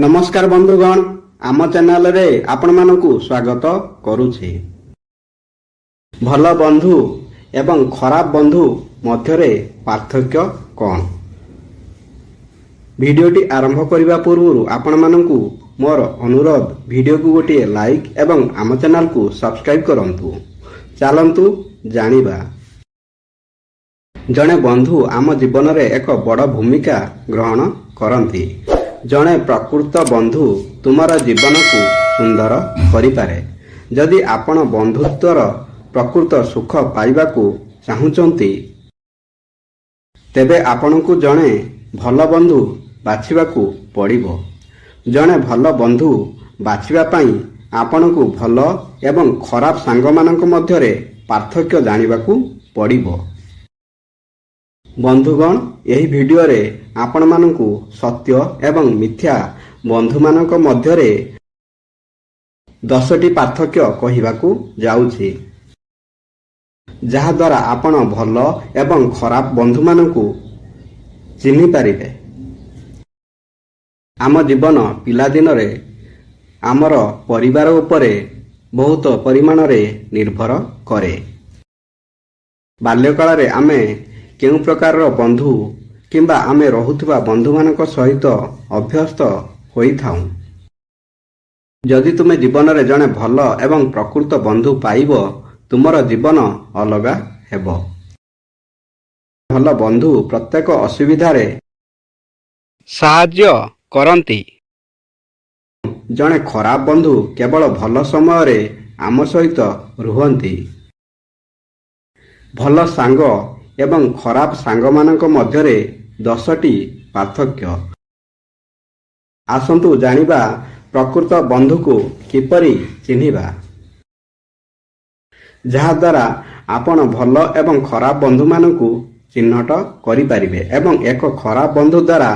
नमस्कार बंधुगण आम चैनल रे आपण मानकु स्वागत करुछि। भल बंधु एवं खराब बंधु मध्यरे पार्थक्य कौन? भिडियोटी आरंभ करने पूर्व आपण मानकु मोर अनुरोध भिडियो को गोटे लाइक एवं आम चैनल को सब्सक्राइब करंतु। चलंतु जानिबा। जणे बंधु आम जीवन रे एक बड़ भूमिका ग्रहण करंती। जणे प्रकृत बंधु तुमर जीवन को सुंदर करिपारे। जदि आपण बंधुत्वर प्रकृत सुख पाइबा को चाहुचंती तेबे आपणकु जणे भल बंधु बाछिबा को पड़िबो। जणे भल बंधु बाछिबा पई आपणकु भल एवं खराब सांग मानक मध्यरे पार्थक्य जानिबाकू पड़िबो। बंधुगण यही वीडियो रे आपण मानकु सत्य एवं मिथ्या बंधु मानक मध्यरे 10टी पार्थक्य कहिबाकू जाउछि, जहा द्वारा आपण भल एवं खराब बंधु मानकु चिन्हि पारिबे। आम जीवन पिला दिन रे आमर परिवार उपरे बहुत परिमाण रे निर्भर करे। बाल्यकाल रे आमे केउ प्रकार बंधु किंबा आमे रहुथुबा बंधु मानक सहित अभ्यस्त होई थाउ। जदि तुमे जीवन रे जणे भल एवं प्रकृत बंधु पाइबो तुमर जीवन अलगा हेबो। भल बंधु प्रत्येक असुविधा रे साहाय्य करंती। जणे खराब बंधु केवल भल समय रे आम सहित रुहंती। भल सांग एवं खराब सांग मानक मध्यरे 10टी पार्थक्य। आसंतु जानिबा प्रकृत बंधु को किपरि चिन्हिबा, जहा द्वारा आपण भल एवं खराब बंधु मानकु चिन्हट करि पारिबे एवं एक खराब बंधु द्वारा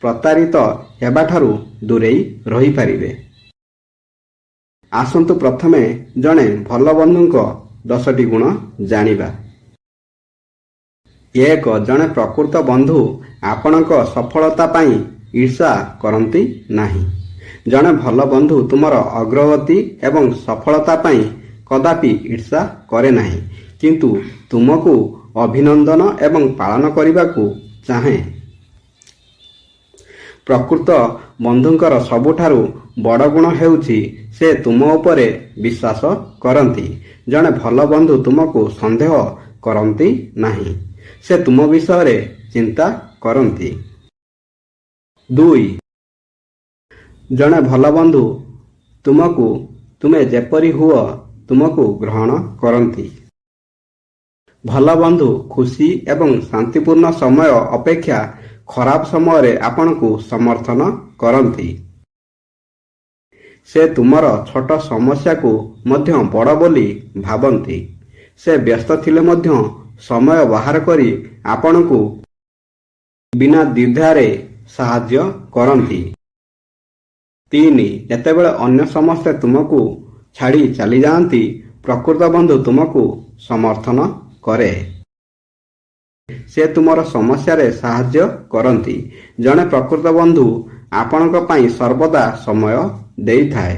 प्रतारित हेबाठारु दूरेई रही पारिबे। आसंतु प्रथमे जणे भल बंधुको 10टी गुण जानिबा। 1 जणे प्रकृत बंधु आपणक सफलता पाई ईर्षा करंती नाही। जणे भल बंधु तुमर अग्रगति एवं सफलता पाई कदापि ईर्षा करे नाही, किंतु तुमको अभिनंदन एवं पालन करिबाकू चाहे। प्रकृत बंधुंकर सबुठारु बड़ गुण हेउछि से तुम उपरे विश्वास करंती। जणे भल बंधु तुमको संदेह करंती नाही, से तुम विषय रे चिंता करंती। 2 जणे भल बंधु तुमको तुमे जेपरि हुओ तुमको ग्रहण करंती। भल बंधु खुशी एवं शांतिपूर्ण समय अपेक्षा खराब समय रे आपनकु समर्थन करंती। से तुमर छोट समस्या को मध्य बड़ बोली भाबंती। से व्यस्त थिले मध्य समय बाहर करी आपनकु बिना द्विधारे साहाय्य करंती। 3 जेतेबेले अन्य समस्ते तुमको छाड़ी चली जाती प्रकृत बंधु तुमको समर्थन करे। से तुमर समस्या रे साहाय्य करंती। जणे प्रकृत बंधु आपनक पई सर्वदा समय देई थाए।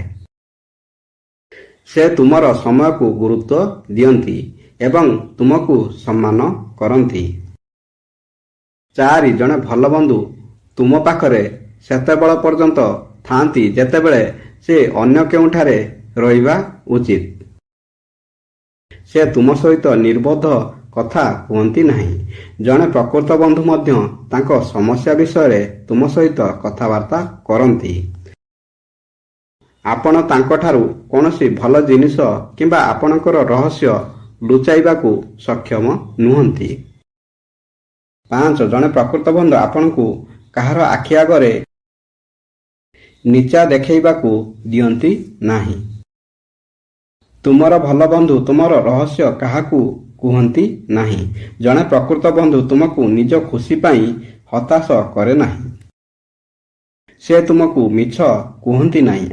से तुमर समय को गुरुत्व दियंती एवं तुमको सम्मान करंती। 4 जणे भल बंधु तुम पाखरे सेतेबेल पर्यंत थांती जेतेबेले से अन्य केउठारे रहिबा उचित। से तुम सहित निर्बोध कथा हुअंती नहीं। जणे प्रकृत बंधु मध्य तांको समस्या विषय रे तुम सहित कथावार्ता करंती। आपण तांको ठारू कोनोसी भल जिनिस किंबा आपणकर रहस्य लुचाइबा को सक्षम नुहंती। 5 जणे प्रकृत बंधु आपणकु काहार आखि आगरे नीचा देखैबा को दियंती नाही। तुमर भल बंधु तुमर रहस्य काहाकू कुहंती नाही। जणे प्रकृत बंधु तुमको निज खुशी पाई हताश करे नाही। से तुमको मिछ कुहंती नाही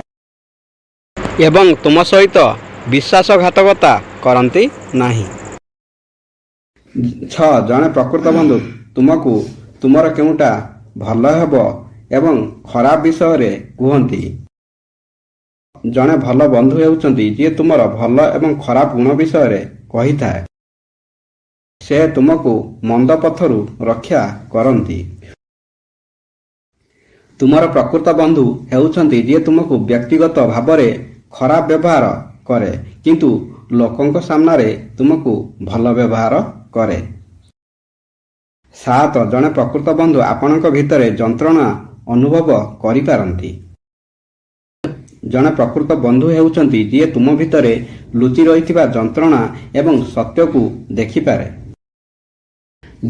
एवं तुम सहित विश्वासघातकता करंती नाही। 6 जणे प्रकृत बंधु तुमको तुमर केउटा भल हेबो ଏବଂ ଖରାପ ବିଷୟରେ କୁହନ୍ତି। ଜଣେ ଭଲ ବନ୍ଧୁ ହେଉଛନ୍ତି ଯିଏ ତୁମର ଭଲ ଏବଂ ଖରାପ ଗୁଣ ବିଷୟରେ କହିଥାଏ। ସେ ତୁମକୁ ମନ୍ଦ ପଥରୁ ରକ୍ଷା କରନ୍ତି। ତୁମର ପ୍ରକୃତ ବନ୍ଧୁ ହେଉଛନ୍ତି ଯିଏ ତୁମକୁ ବ୍ୟକ୍ତିଗତ ଭାବରେ ଖରାପ ବ୍ୟବହାର କରେ କିନ୍ତୁ ଲୋକଙ୍କ ସାମ୍ନାରେ ତୁମକୁ ଭଲ ବ୍ୟବହାର କରେ। 7. ଜଣେ ପ୍ରକୃତ ବନ୍ଧୁ ଆପଣଙ୍କ ଭିତରେ ଯନ୍ତ୍ରଣା ଅନୁଭବ କରିପାରନ୍ତି। ଜଣେ ପ୍ରକୃତ ବନ୍ଧୁ ହେଉଛନ୍ତି ଯିଏ ତୁମ ଭିତରେ ଲୁଚି ରହିଥିବା ଯନ୍ତ୍ରଣା ଏବଂ ସତ୍ୟକୁ ଦେଖିପାରେ।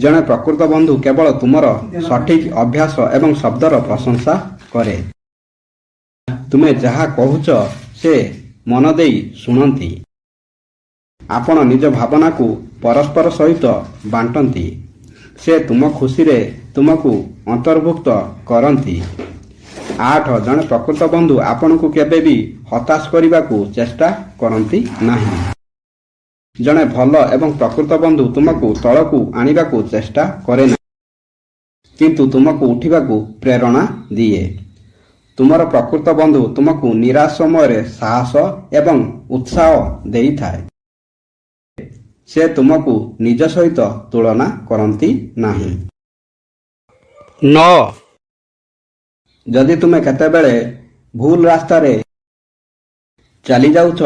ଜଣେ ପ୍ରକୃତ ବନ୍ଧୁ କେବଳ ତୁମର ସଠିକ ଅଭ୍ୟାସ ଏବଂ ଶବ୍ଦର ପ୍ରଶଂସା କରେ। ତୁମେ ଯାହା କହୁଛ ସେ ମନ ଦେଇ ଶୁଣନ୍ତି। ଆପଣ ନିଜ ଭାବନାକୁ ପରସ୍ପର ସହିତ ବାଣ୍ଟନ୍ତି। ସେ ତୁମ ଖୁସିରେ ତୁମକୁ ଅନ୍ତର୍ଭୁକ୍ତ କରନ୍ତି। 8. ଜଣେ ପ୍ରକୃତ ବନ୍ଧୁ ଆପଣଙ୍କୁ କେବେ ବି ହତାଶ କରିବାକୁ ଚେଷ୍ଟା କରନ୍ତି ନାହିଁ। ଜଣେ ଭଲ ଏବଂ ପ୍ରକୃତ ବନ୍ଧୁ ତୁମକୁ ତଳକୁ ଆଣିବାକୁ ଚେଷ୍ଟା କରେ ନାହିଁ କିନ୍ତୁ ତୁମକୁ ଉଠିବାକୁ ପ୍ରେରଣା ଦିଏ। ତୁମର ପ୍ରକୃତ ବନ୍ଧୁ ତୁମକୁ ନିରାଶ ସମୟରେ ସାହସ ଏବଂ ଉତ୍ସାହ ଦେଇଥାଏ। ସେ ତୁମକୁ ନିଜ ସହିତ ତୁଳନା କରନ୍ତି ନାହିଁ। 9. ଯଦି ତୁମେ କେତେବେଳେ ଭୁଲ ରାସ୍ତାରେ ଚାଲି ଯାଉଛ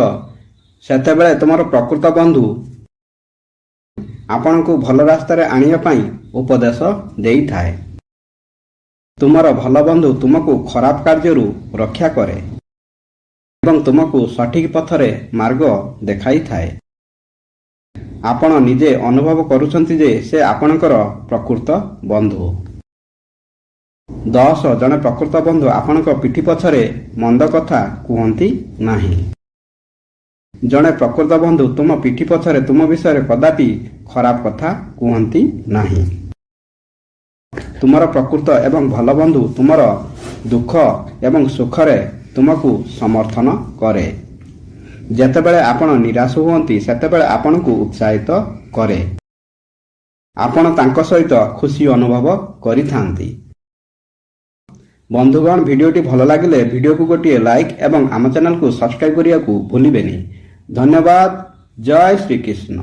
ସେତେବେଳେ ତୁମର ପ୍ରକୃତ ବନ୍ଧୁ ଆପଣଙ୍କୁ ଭଲ ରାସ୍ତାରେ ଆଣିବା ପାଇଁ ଉପଦେଶ ଦେଇଥାଏ। ତୁମର ଭଲ ବନ୍ଧୁ ତୁମକୁ ଖରାପ କାର୍ଯ୍ୟରୁ ରକ୍ଷା କରେ ଏବଂ ତୁମକୁ ସଠିକ ପଥରେ ମାର୍ଗ ଦେଖାଇଥାଏ। ଆପଣ ନିଜେ ଅନୁଭବ କରୁଛନ୍ତି ଯେ ସେ ଆପଣଙ୍କର ପ୍ରକୃତ ବନ୍ଧୁ। 10. ଜଣେ ପ୍ରକୃତ ବନ୍ଧୁ ଆପଣଙ୍କ ପିଠି ପଛରେ ମନ୍ଦ କଥା କୁହନ୍ତି ନାହିଁ। ଜଣେ ପ୍ରକୃତ ବନ୍ଧୁ ତୁମ ପିଠି ପଛରେ ତୁମ ବିଷୟରେ କଦାପି ଖରାପ କଥା କୁହନ୍ତି ନାହିଁ। ତୁମର ପ୍ରକୃତ ଏବଂ ଭଲ ବନ୍ଧୁ ତୁମର ଦୁଃଖ ଏବଂ ସୁଖରେ ତୁମକୁ ସମର୍ଥନ କରେ। ଯେତେବେଳେ ଆପଣ ନିରାଶ ହୁଅନ୍ତି ସେତେବେଳେ ଆପଣଙ୍କୁ ଉତ୍ସାହିତ କରେ। ଆପଣ ତାଙ୍କ ସହିତ ଖୁସି ଅନୁଭବ କରିଥାନ୍ତି। ବନ୍ଧୁଗଣ, ଭିଡ଼ିଓଟି ଭଲ ଲାଗିଲେ ଭିଡ଼ିଓକୁ ଗୋଟିଏ ଲାଇକ୍ ଏବଂ ଆମ ଚ୍ୟାନେଲକୁ ସବସ୍କ୍ରାଇବ୍ କରିବାକୁ ଭୁଲିବେନି। ଧନ୍ୟବାଦ। ଜୟ ଶ୍ରୀକୃଷ୍ଣ।